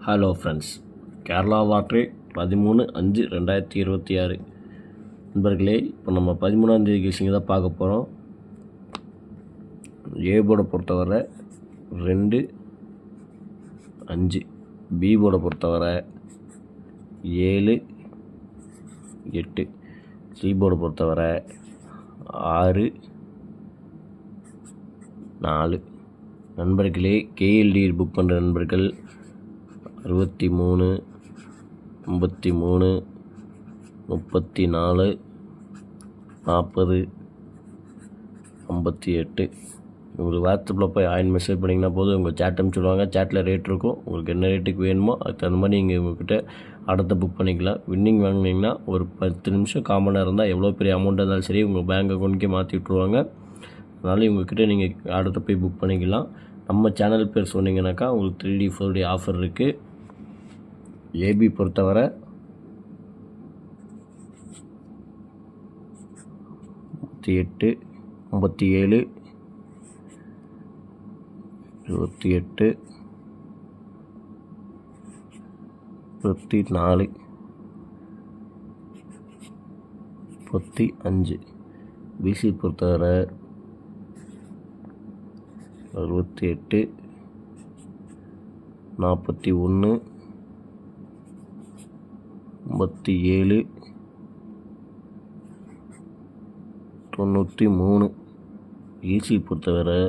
Hello friends, Kerala lottery 13/5/2026 நண்பர்களே, இப்போ நம்ம 13ஆம் தேதி கெஸ்ஸிங் தான் பார்க்க போகிறோம். ஏ போர்டை பொறுத்தவரை 2, 5, பி போர்டை பொறுத்தவரை 7, 8, சி போர்டை பொறுத்தவரை 6, 4. நண்பர்களே, கேஎல்டி புக் பண்ணுற நண்பர்கள் 63, 53, 34, 40, 58. உங்களுக்கு வாட்ஸ்அப்பில் போய் மெசேஜ் பண்ணிங்கன்னா போதும், உங்கள் சேட் அனுப்பிச்சுடுவாங்க. சேட்டில் ரேட் இருக்கும். உங்களுக்கு என்ன ரேட்டுக்கு வேணுமோ அதுக்கு தகுந்த மாதிரி நீங்கள் உங்கள்கிட்ட அடுத்த புக் பண்ணிக்கலாம். வின்னிங் வாங்கினீங்கன்னா ஒரு 10 நிமிஷம் காமனாக இருந்தால் எவ்வளோ பெரிய அமௌண்ட்டாக இருந்தாலும் சரி உங்கள் பேங்க் அக்கௌண்ட்டுக்கே மாற்றி விட்ருவாங்க. அதனால் இவங்கக்கிட்ட நீங்கள் அடுத்த போய் புக் பண்ணிக்கலாம். நம்ம சேனல் பேர் சொன்னீங்கன்னாக்கா உங்களுக்கு 3D 4D ஆஃபர் இருக்குது. ஏபி பொறுத்தவரை 38, 57, 28, 24, 35. பிசி பொறுத்தவரை 68, 41, 57, 93. ஈசி பொறுத்தவரை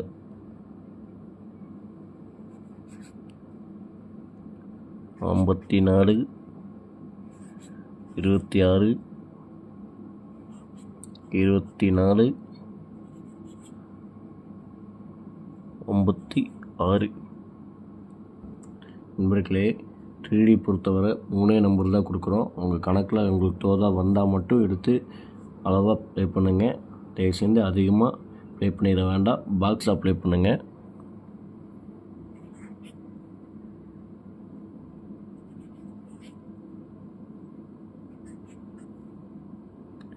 54, 26, 24, 56. நண்பர்களே, 3D பொறுத்தவரை 3 நம்பர் தான் கொடுக்குறோம். உங்கள் கணக்கில் உங்களுக்கு தோதாக வந்தால் மட்டும் எடுத்து அளவாக ப்ளே பண்ணுங்கள். தயவு செஞ்சு அதிகமாக ப்ளே பண்ணிட வேண்டாம். பாக்ஸ் அப்ளை பண்ணுங்கள்.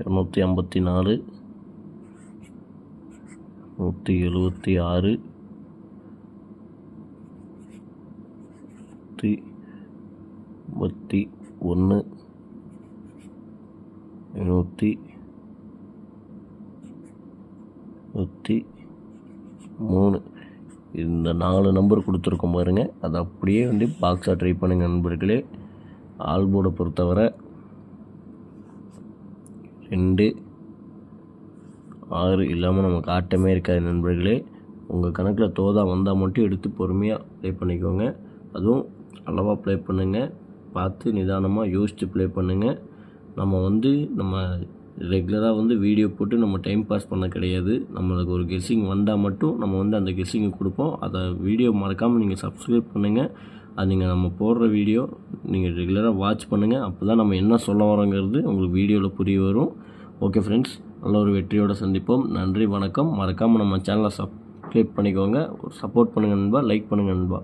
இரநூத்தி 54, 176, 181, 103. இந்த 4 நம்பர் கொடுத்துருக்கோம் பாருங்கள். அதை அப்படியே பாக்ஸாக ட்ரை பண்ணுங்கள் நண்பர்களே. ஆல் போர்டை பொறுத்தவரை 2, 6 இல்லாமல் நமக்கு ஆட்டமே இருக்காது நண்பர்களே. உங்கள் கணக்கில் தோதா வந்தால் மட்டும் எடுத்து பொறுமையாக ப்ளே பண்ணிக்கோங்க. அதுவும் அளவாக ப்ளே பண்ணுங்கள். பார்த்து நிதானமாக யோசித்து ப்ளே பண்ணுங்கள். நம்ம ரெகுலராக வீடியோ போட்டு நம்ம டைம் பாஸ் பண்ண கிடையாது. நம்மளுக்கு ஒரு கெஸ்ஸிங் வந்தால் மட்டும் நம்ம அந்த கெஸ்ஸிங்கை கொடுப்போம். அதை வீடியோ மறக்காமல் நீங்கள் சப்ஸ்கிரைப் பண்ணுங்கள். அது நீங்கள் நம்ம போடுற வீடியோ நீங்கள் ரெகுலராக வாட்ச் பண்ணுங்கள். அப்போ தான் நம்ம என்ன சொல்ல வரோங்கிறது உங்களுக்கு வீடியோவில் புரிய வரும். ஓகே ஃப்ரெண்ட்ஸ், நல்ல ஒரு வெற்றியோடு சந்திப்போம். நன்றி, வணக்கம். மறக்காமல் நம்ம சேனலை சப்ஸ்கிரைப் பண்ணிக்கோங்க. சப்போர்ட் பண்ணுங்கள் நண்பா. லைக் பண்ணுங்கள் நண்பா.